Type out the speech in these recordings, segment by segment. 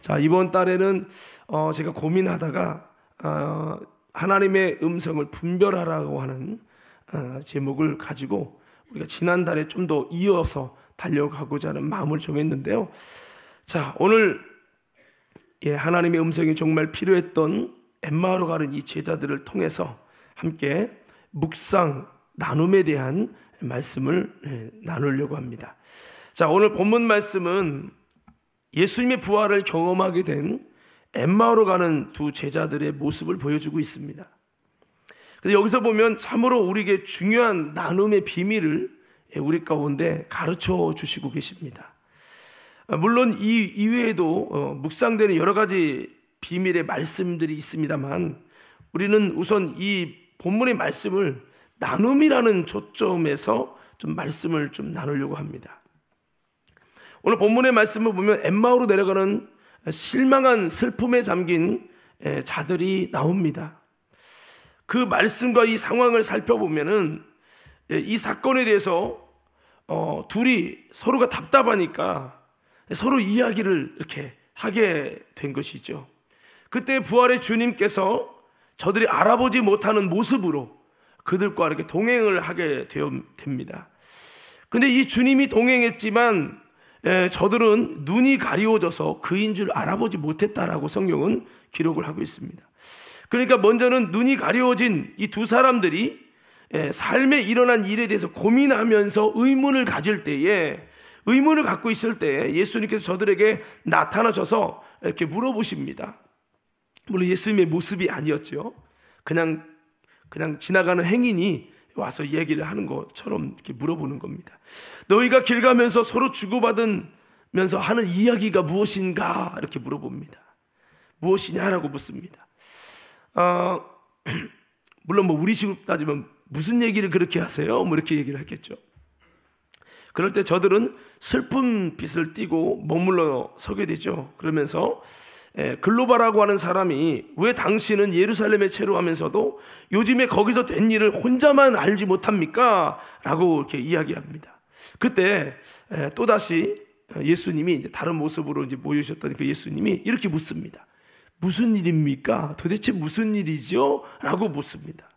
자, 이번 달에는 제가 고민하다가 하나님의 음성을 분별하라고 하는 제목을 가지고 우리가 지난달에 좀 더 이어서 달려가고자 하는 마음을 정했는데요. 자, 오늘 하나님의 음성이 정말 필요했던 엠마오로 가는 이 제자들을 통해서 함께 묵상, 나눔에 대한 말씀을 나누려고 합니다. 자, 오늘 본문 말씀은 예수님의 부활을 경험하게 된 엠마오로 가는 두 제자들의 모습을 보여주고 있습니다. 그래서 여기서 보면 참으로 우리에게 중요한 나눔의 비밀을 우리 가운데 가르쳐 주시고 계십니다. 물론 이 이외에도 묵상되는 여러 가지 비밀의 말씀들이 있습니다만 우리는 우선 이 본문의 말씀을 나눔이라는 초점에서 좀 말씀을 좀 나누려고 합니다. 오늘 본문의 말씀을 보면 엠마오로 내려가는 실망한 슬픔에 잠긴 자들이 나옵니다. 그 말씀과 이 상황을 살펴보면은 이 사건에 대해서 둘이 서로가 답답하니까 서로 이야기를 이렇게 하게 된 것이죠. 그때 부활의 주님께서 저들이 알아보지 못하는 모습으로 그들과 이렇게 동행을 하게 됩니다. 근데 이 주님이 동행했지만 저들은 눈이 가리워져서 그인 줄 알아보지 못했다라고 성경은 기록을 하고 있습니다. 그러니까 먼저는 눈이 가리워진 이 두 사람들이 삶에 일어난 일에 대해서 고민하면서 의문을 의문을 갖고 있을 때에 예수님께서 저들에게 나타나셔서 이렇게 물어보십니다. 물론 예수님의 모습이 아니었죠. 그냥 지나가는 행인이 와서 얘기를 하는 것처럼 이렇게 물어보는 겁니다. 너희가 길 가면서 서로 주고받으면서 하는 이야기가 무엇인가? 이렇게 물어봅니다. 무엇이냐라고 묻습니다. 물론 우리식으로 따지면 무슨 얘기를 그렇게 하세요? 이렇게 얘기를 했겠죠. 그럴 때 저들은 슬픈 빛을 띠고 머물러 서게 되죠. 그러면서 글로바라고 하는 사람이 왜 당신은 예루살렘에 체류하면서도 요즘에 거기서 된 일을 혼자만 알지 못합니까? 라고 이렇게 이야기합니다. 그때 또다시 예수님이 이제 다른 모습으로 이제 모여주셨던 그 예수님이 이렇게 묻습니다. 무슨 일입니까? 도대체 무슨 일이죠? 라고 묻습니다.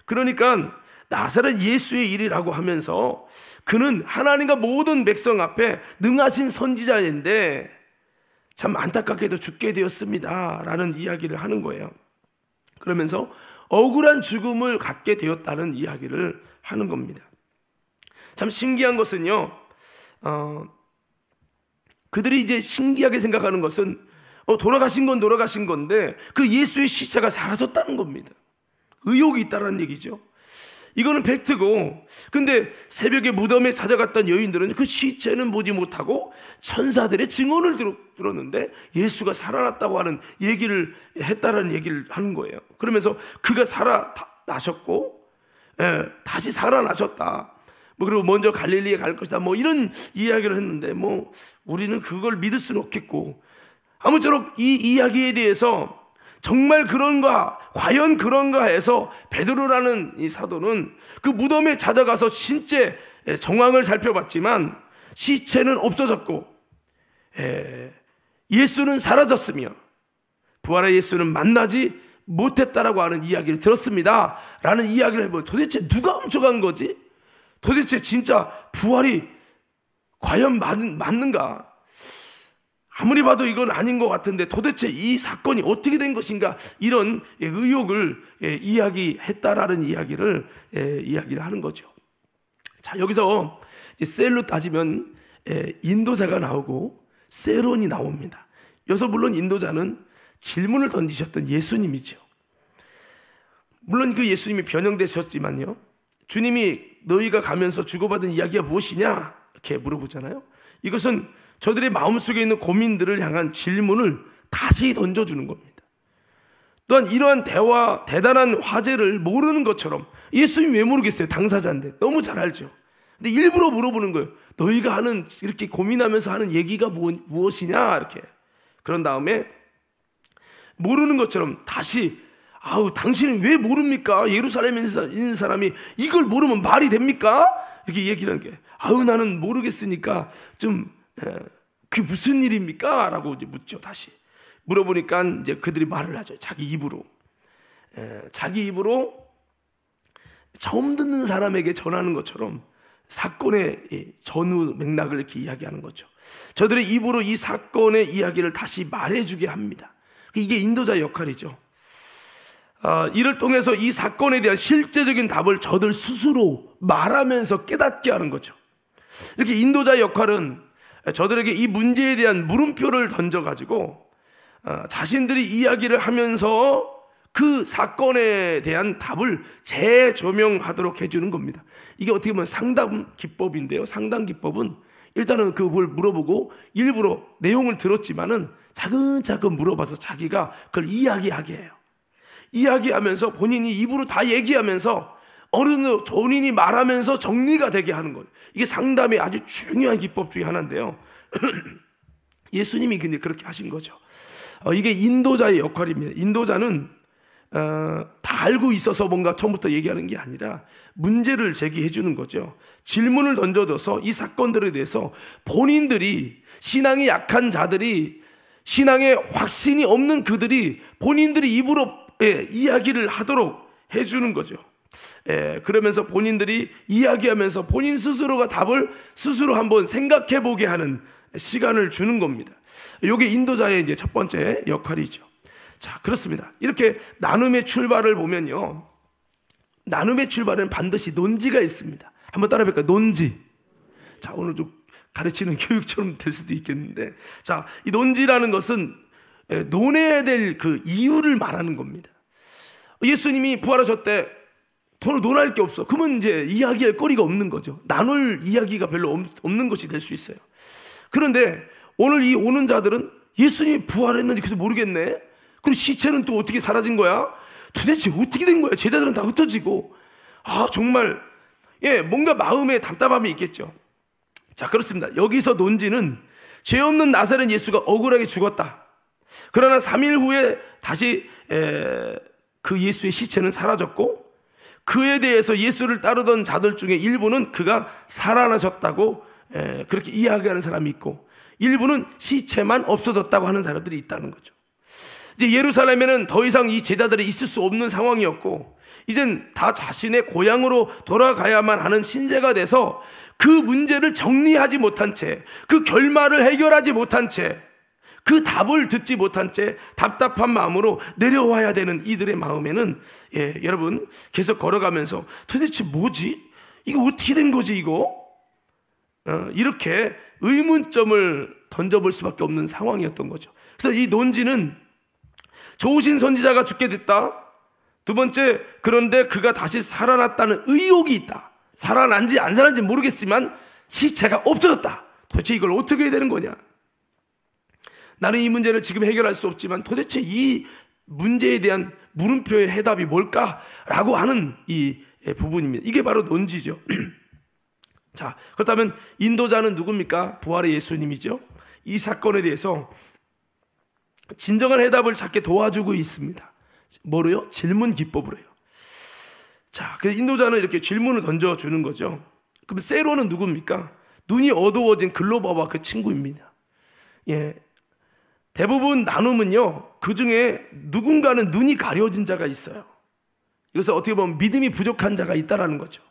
그러니까 나사렛 예수의 일이라고 하면서 그는 하나님과 모든 백성 앞에 능하신 선지자인데 참 안타깝게도 죽게 되었습니다 라는 이야기를 하는 거예요. 그러면서 억울한 죽음을 갖게 되었다는 이야기를 하는 겁니다. 참 신기한 것은요, 그들이 이제 신기하게 생각하는 것은 돌아가신 건 돌아가신 건데 그 예수의 시체가 사라졌다는 겁니다. 의혹이 있다는 얘기죠. 이거는 팩트고, 근데 새벽에 무덤에 찾아갔던 여인들은 그 시체는 보지 못하고 천사들의 증언을 들었는데 예수가 살아났다고 하는 얘기를 했다라는 얘기를 하는 거예요. 그러면서 그가 살아나셨고 다시 살아나셨다. 그리고 먼저 갈릴리에 갈 것이다. 이런 이야기를 했는데 우리는 그걸 믿을 수는 없겠고, 아무쪼록 이 이야기에 대해서 정말 그런가, 과연 그런가 해서 베드로라는 이 사도는 그 무덤에 찾아가서 신체 정황을 살펴봤지만 시체는 없어졌고 예수는 사라졌으며 부활의 예수는 만나지 못했다라고 하는 이야기를 들었습니다 라는 이야기를 해보면 도대체 누가 훔쳐간 거지? 도대체 진짜 부활이 과연 맞는가? 아무리 봐도 이건 아닌 것 같은데 도대체 이 사건이 어떻게 된 것인가? 이런 의혹을 이야기했다라는 이야기를 하는 거죠. 자, 여기서 셀로 따지면 인도자가 나오고 세론이 나옵니다. 여기서 물론 인도자는 질문을 던지셨던 예수님이죠. 물론 그 예수님이 변형되셨지만요, 주님이 너희가 가면서 주고받은 이야기가 무엇이냐? 이렇게 물어보잖아요. 이것은 저들의 마음속에 있는 고민들을 향한 질문을 다시 던져주는 겁니다. 또한 이러한 대단한 화제를 모르는 것처럼, 예수님 왜 모르겠어요? 당사자인데 너무 잘 알죠. 근데 일부러 물어보는 거예요. 너희가 하는, 이렇게 고민하면서 하는 얘기가 무엇이냐? 이렇게. 그런 다음에 모르는 것처럼 다시, 당신은 왜 모릅니까? 예루살렘에 있는 사람이 이걸 모르면 말이 됩니까? 이렇게 얘기를 하는 게, 나는 모르겠으니까 그게 무슨 일입니까? 라고 이제 묻죠, 다시. 물어보니까 이제 그들이 말을 하죠. 자기 입으로 처음 듣는 사람에게 전하는 것처럼 사건의 전후 맥락을 이렇게 이야기하는 거죠. 저들의 입으로 이 사건의 이야기를 다시 말해주게 합니다. 이게 인도자의 역할이죠. 이를 통해서 이 사건에 대한 실제적인 답을 저들 스스로 말하면서 깨닫게 하는 거죠. 이렇게 인도자의 역할은 저들에게 이 문제에 대한 물음표를 던져가지고 자신들이 이야기를 하면서 그 사건에 대한 답을 재조명하도록 해주는 겁니다. 이게 어떻게 보면 상담 기법인데요. 상담 기법은 일단은 그걸 물어보고 일부러 내용을 들었지만은 차근차근 물어봐서 자기가 그걸 이야기하게 해요. 이야기하면서 본인이 입으로 다 얘기하면서 어느 본인이 말하면서 정리가 되게 하는 거예요. 이게 상담의 아주 중요한 기법 중에 하나인데요. 예수님이 근데 그렇게 하신 거죠. 이게 인도자의 역할입니다. 인도자는 다 알고 있어서 뭔가 처음부터 얘기하는 게 아니라 문제를 제기해 주는 거죠. 질문을 던져줘서 이 사건들에 대해서 본인들이, 신앙이 약한 자들이, 신앙에 확신이 없는 그들이 본인들이 입으로 이야기를 하도록 해주는 거죠. 그러면서 본인들이 이야기하면서 본인 스스로가 답을 스스로 한번 생각해 보게 하는 시간을 주는 겁니다. 이게 인도자의 이제 첫 번째 역할이죠. 자, 그렇습니다. 이렇게 나눔의 출발을 보면요, 나눔의 출발은 반드시 논지가 있습니다. 한번 따라 해볼까요? 논지. 자, 오늘 좀 가르치는 교육처럼 될 수도 있겠는데, 자, 이 논지라는 것은 논해야 될 그 이유를 말하는 겁니다. 예수님이 부활하셨대. 돈을 논할 게 없어. 그러면 이제 이야기할 거리가 없는 거죠. 나눌 이야기가 별로 없는 것이 될 수 있어요. 그런데 오늘 이 오는 자들은 예수님이 부활했는지 그래서 모르겠네. 그리고 시체는 또 어떻게 사라진 거야? 도대체 어떻게 된 거야? 제자들은 다 흩어지고. 정말 뭔가 마음에 답답함이 있겠죠. 자, 그렇습니다. 여기서 논지는 죄 없는 나사렛 예수가 억울하게 죽었다. 그러나 3일 후에 다시 그 예수의 시체는 사라졌고, 그에 대해서 예수를 따르던 자들 중에 일부는 그가 살아나셨다고 그렇게 이야기하는 사람이 있고, 일부는 시체만 없어졌다고 하는 사람들이 있다는 거죠. 이제 예루살렘에는 더 이상 이 제자들이 있을 수 없는 상황이었고, 이젠 다 자신의 고향으로 돌아가야만 하는 신세가 돼서 그 문제를 정리하지 못한 채, 그 결말을 해결하지 못한 채, 그 답을 듣지 못한 채 답답한 마음으로 내려와야 되는 이들의 마음에는 여러분 계속 걸어가면서 도대체 뭐지? 이거 어떻게 된 거지 이거? 이렇게 의문점을 던져볼 수밖에 없는 상황이었던 거죠. 그래서 이 논지는 좋으신 선지자가 죽게 됐다. 두 번째, 그런데 그가 다시 살아났다는 의혹이 있다. 살아난지 안 살아난지 모르겠지만 시체가 없어졌다. 도대체 이걸 어떻게 해야 되는 거냐? 나는 이 문제를 지금 해결할 수 없지만 도대체 이 문제에 대한 물음표의 해답이 뭘까라고 하는 이 부분입니다. 이게 바로 논지죠. 자, 그렇다면 인도자는 누굽니까? 부활의 예수님이죠. 이 사건에 대해서 진정한 해답을 찾게 도와주고 있습니다. 뭐로요? 질문 기법으로요. 자, 그 인도자는 이렇게 질문을 던져주는 거죠. 그럼 세로는 누굽니까? 눈이 어두워진 글로바와 그 친구입니다. 대부분 나눔은요, 그 중에 누군가는 눈이 가려진 자가 있어요. 이것을 어떻게 보면 믿음이 부족한 자가 있다라는 거죠.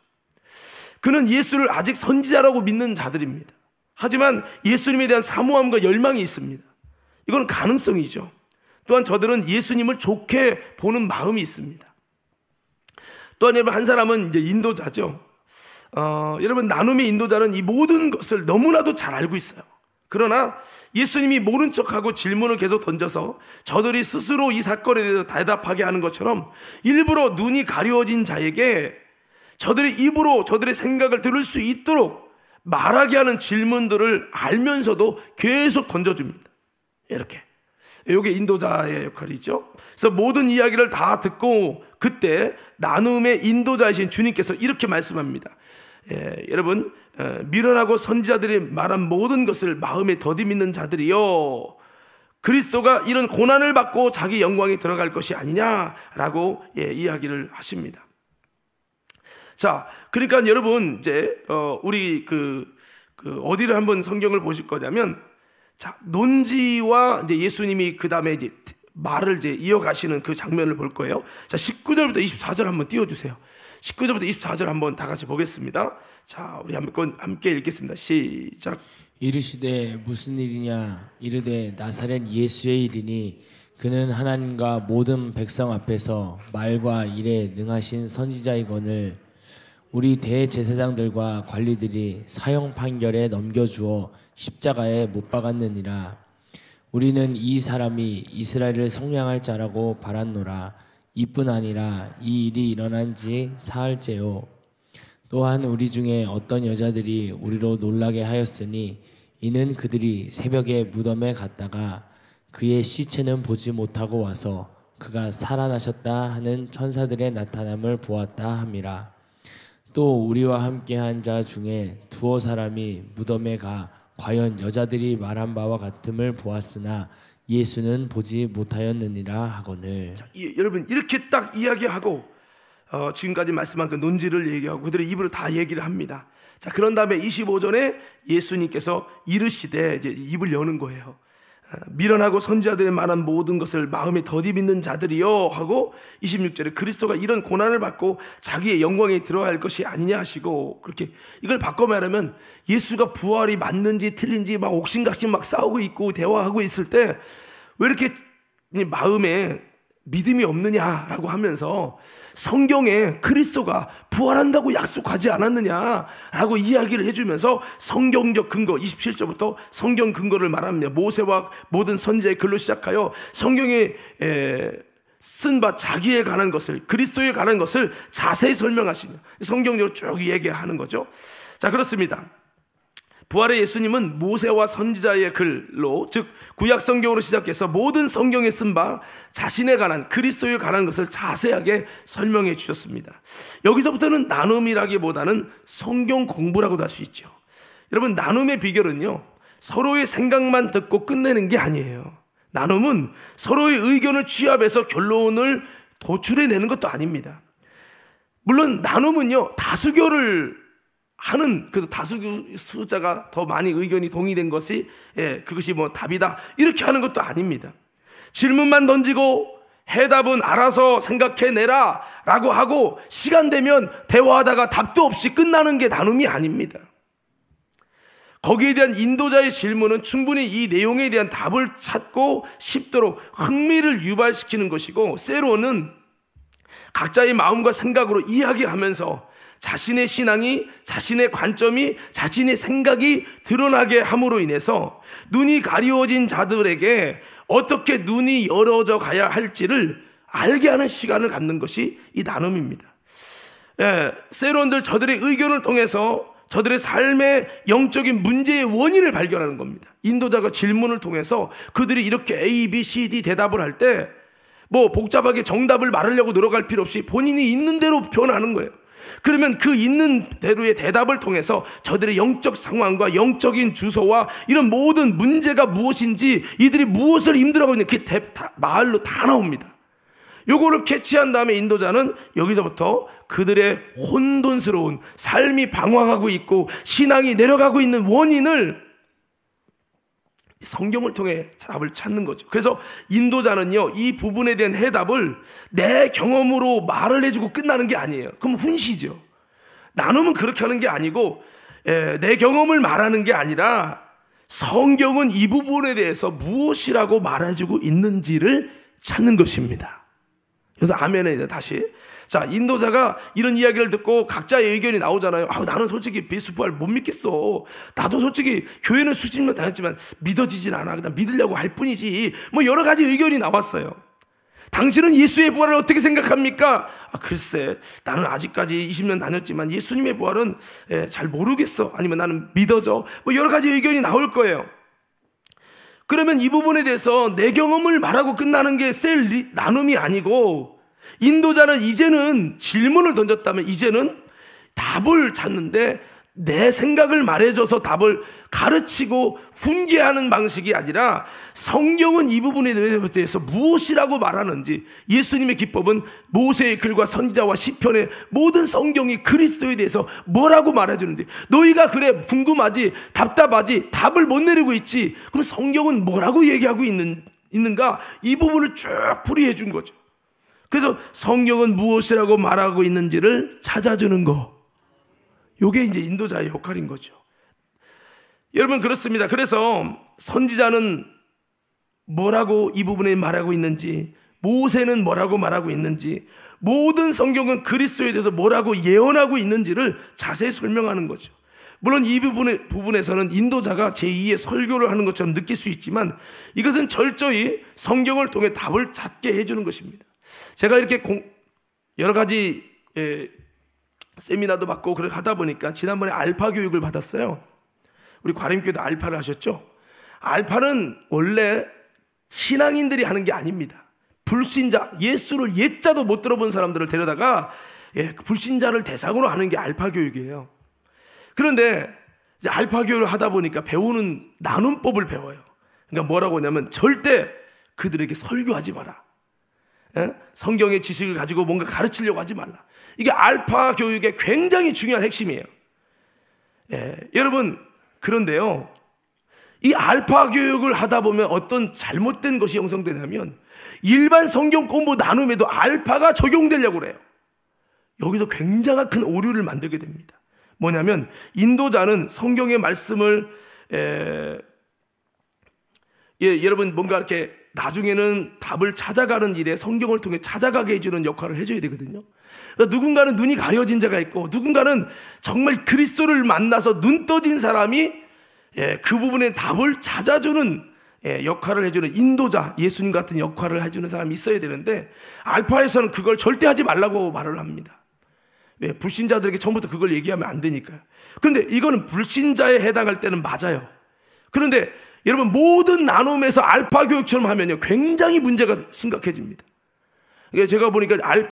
그는 예수를 아직 선지자라고 믿는 자들입니다. 하지만 예수님에 대한 사모함과 열망이 있습니다. 이건 가능성이죠. 또한 저들은 예수님을 좋게 보는 마음이 있습니다. 또한 여러분, 한 사람은 이제 인도자죠. 여러분, 나눔의 인도자는 이 모든 것을 너무나도 잘 알고 있어요. 그러나 예수님이 모른 척하고 질문을 계속 던져서 저들이 스스로 이 사건에 대해서 대답하게 하는 것처럼 일부러 눈이 가려워진 자에게 저들의 입으로 저들의 생각을 들을 수 있도록 말하게 하는 질문들을 알면서도 계속 던져줍니다. 이렇게. 이게 인도자의 역할이죠. 그래서 모든 이야기를 다 듣고 그때 나눔의 인도자이신 주님께서 이렇게 말씀합니다. 여러분, 미련하고 선지자들이 말한 모든 것을 마음에 더디밌는 자들이요, 그리스도가 이런 고난을 받고 자기 영광에 들어갈 것이 아니냐라고 이야기를 하십니다. 자, 그러니까 여러분, 이제 우리 어디를 한번 성경을 보실 거냐면 자, 논지와 이제 예수님이 그 다음에 이제 말을 이제 이어가시는 그 장면을 볼 거예요. 자, 19절부터 24절 한번 띄워주세요. 19절부터 24절 한번 다 같이 보겠습니다. 자, 우리 한번 함께 읽겠습니다. 시작. 이르시되 무슨 일이냐 이르되 나사렛 예수의 일이니 그는 하나님과 모든 백성 앞에서 말과 일에 능하신 선지자이거늘 우리 대제사장들과 관리들이 사형 판결에 넘겨주어 십자가에 못 박았느니라. 우리는 이 사람이 이스라엘을 성량할 자라고 바랐노라. 이뿐 아니라 이 일이 일어난 지 사흘째요. 또한 우리 중에 어떤 여자들이 우리로 놀라게 하였으니 이는 그들이 새벽에 무덤에 갔다가 그의 시체는 보지 못하고 와서 그가 살아나셨다 하는 천사들의 나타남을 보았다 함이라. 또 우리와 함께한 자 중에 두어 사람이 무덤에 가 과연 여자들이 말한 바와 같음을 보았으나 예수는 보지 못하였느니라 하거늘. 자, 여러분 이렇게 딱 이야기하고 지금까지 말씀한 그 논지를 얘기하고 그들의 입으로 다 얘기를 합니다. 자, 그런 다음에 25절에 예수님께서 이르시되 이제 입을 여는 거예요. 미련하고 선지자들의 말한 모든 것을 마음에 더디 믿는 자들이여 하고 26절에 그리스도가 이런 고난을 받고 자기의 영광에 들어갈 것이 아니냐 하시고, 그렇게 이걸 바꿔 말하면 예수가 부활이 맞는지 틀린지 막 옥신각신 막 싸우고 있고 대화하고 있을 때 왜 이렇게 마음에 믿음이 없느냐라고 하면서 성경에 그리스도가 부활한다고 약속하지 않았느냐라고 이야기를 해주면서 성경적 근거 27절부터 성경 근거를 말합니다. 모세와 모든 선지자의 글로 시작하여 성경에 쓴 바 자기에 관한 것을, 그리스도에 관한 것을 자세히 설명하시며 성경적으로 쭉 얘기하는 거죠. 자, 그렇습니다. 부활의 예수님은 모세와 선지자의 글로, 즉 구약 성경으로 시작해서 모든 성경에 쓴 바 자신에 관한, 그리스도에 관한 것을 자세하게 설명해 주셨습니다. 여기서부터는 나눔이라기보다는 성경 공부라고도 할 수 있죠. 여러분, 나눔의 비결은요, 서로의 생각만 듣고 끝내는 게 아니에요. 나눔은 서로의 의견을 취합해서 결론을 도출해내는 것도 아닙니다. 물론 나눔은요, 다수결을 하는, 그 다수자가 더 많이 의견이 동의된 것이 그것이 뭐 답이다 이렇게 하는 것도 아닙니다. 질문만 던지고 해답은 알아서 생각해내라 라고 하고 시간 되면 대화하다가 답도 없이 끝나는 게 나눔이 아닙니다. 거기에 대한 인도자의 질문은 충분히 이 내용에 대한 답을 찾고 싶도록 흥미를 유발시키는 것이고, 세로는 각자의 마음과 생각으로 이야기하면서 자신의 신앙이, 자신의 관점이, 자신의 생각이 드러나게 함으로 인해서 눈이 가리워진 자들에게 어떻게 눈이 열어져 가야 할지를 알게 하는 시간을 갖는 것이 이 나눔입니다. 세론들 저들의 의견을 통해서 저들의 삶의 영적인 문제의 원인을 발견하는 겁니다. 인도자가 질문을 통해서 그들이 이렇게 A, B, C, D 대답을 할 때 뭐 복잡하게 정답을 말하려고 노력할 필요 없이 본인이 있는 대로 표현하는 거예요. 그러면 그 있는 대로의 대답을 통해서 저들의 영적 상황과 영적인 주소와 이런 모든 문제가 무엇인지, 이들이 무엇을 힘들어하고 있는지 그게 마을로 다 나옵니다. 요거를 캐치한 다음에 인도자는 여기서부터 그들의 혼돈스러운 삶이 방황하고 있고 신앙이 내려가고 있는 원인을 성경을 통해 답을 찾는 거죠. 그래서 인도자는요, 이 부분에 대한 해답을 내 경험으로 말을 해주고 끝나는 게 아니에요. 그럼 훈시죠. 나눔은 그렇게 하는 게 아니고 내 경험을 말하는 게 아니라 성경은 이 부분에 대해서 무엇이라고 말해주고 있는지를 찾는 것입니다. 그래서 아멘에 다시, 자, 인도자가 이런 이야기를 듣고 각자의 의견이 나오잖아요. 나는 솔직히 비스부활 못 믿겠어. 나도 솔직히 교회는 수십 년 다녔지만 믿어지진 않아. 그냥 믿으려고 할 뿐이지. 뭐 여러 가지 의견이 나왔어요. 당신은 예수의 부활을 어떻게 생각합니까? 글쎄, 나는 아직까지 20년 다녔지만 예수님의 부활은 잘 모르겠어. 아니면 나는 믿어져. 뭐 여러 가지 의견이 나올 거예요. 그러면 이 부분에 대해서 내 경험을 말하고 끝나는 게 나눔이 아니고, 인도자는 이제는 질문을 던졌다면 이제는 답을 찾는데 내 생각을 말해줘서 답을 가르치고 훈계하는 방식이 아니라 성경은 이 부분에 대해서 무엇이라고 말하는지, 예수님의 기법은 모세의 글과 선지자와 시편의 모든 성경이 그리스도에 대해서 뭐라고 말해주는지, 너희가 그래 궁금하지, 답답하지, 답을 못 내리고 있지, 그럼 성경은 뭐라고 얘기하고 있는가, 이 부분을 쭉 풀이해 준 거죠. 그래서 성경은 무엇이라고 말하고 있는지를 찾아주는 거, 이게 이제 인도자의 역할인 거죠. 여러분, 그렇습니다. 그래서 선지자는 뭐라고 이 부분에 말하고 있는지, 모세는 뭐라고 말하고 있는지, 모든 성경은 그리스도에 대해서 뭐라고 예언하고 있는지를 자세히 설명하는 거죠. 물론 이 부분에서는 인도자가 제2의 설교를 하는 것처럼 느낄 수 있지만, 이것은 철저히 성경을 통해 답을 찾게 해주는 것입니다. 제가 이렇게 여러 가지 세미나도 받고 그렇게 하다 보니까 지난번에 알파 교육을 받았어요. 우리 과림교회도 알파를 하셨죠? 알파는 원래 신앙인들이 하는 게 아닙니다. 불신자, 예수를 예자도 못 들어본 사람들을 데려다가 불신자를 대상으로 하는 게 알파 교육이에요. 그런데 이제 알파 교육을 하다 보니까 배우는 나눔법을 배워요. 그러니까 뭐라고 하냐면, 절대 그들에게 설교하지 마라. 성경의 지식을 가지고 뭔가 가르치려고 하지 말라. 이게 알파 교육의 굉장히 중요한 핵심이에요. 여러분, 그런데요, 이 알파 교육을 하다 보면 어떤 잘못된 것이 형성되냐면, 일반 성경 공부 나눔에도 알파가 적용되려고 그래요. 여기서 굉장한 큰 오류를 만들게 됩니다. 뭐냐면, 인도자는 성경의 말씀을 여러분 뭔가 이렇게 나중에는 답을 찾아가는 일에 성경을 통해 찾아가게 해주는 역할을 해줘야 되거든요. 그러니까 누군가는 눈이 가려진 자가 있고, 누군가는 정말 그리스도를 만나서 눈 떠진 사람이 그 부분의 답을 찾아주는 역할을 해주는 인도자, 예수님 같은 역할을 해주는 사람이 있어야 되는데, 알파에서는 그걸 절대 하지 말라고 말을 합니다. 왜? 불신자들에게 처음부터 그걸 얘기하면 안 되니까요. 그런데 이거는 불신자에 해당할 때는 맞아요. 그런데 여러분, 모든 나눔에서 알파 교육처럼 하면요, 굉장히 문제가 심각해집니다. 제가 보니까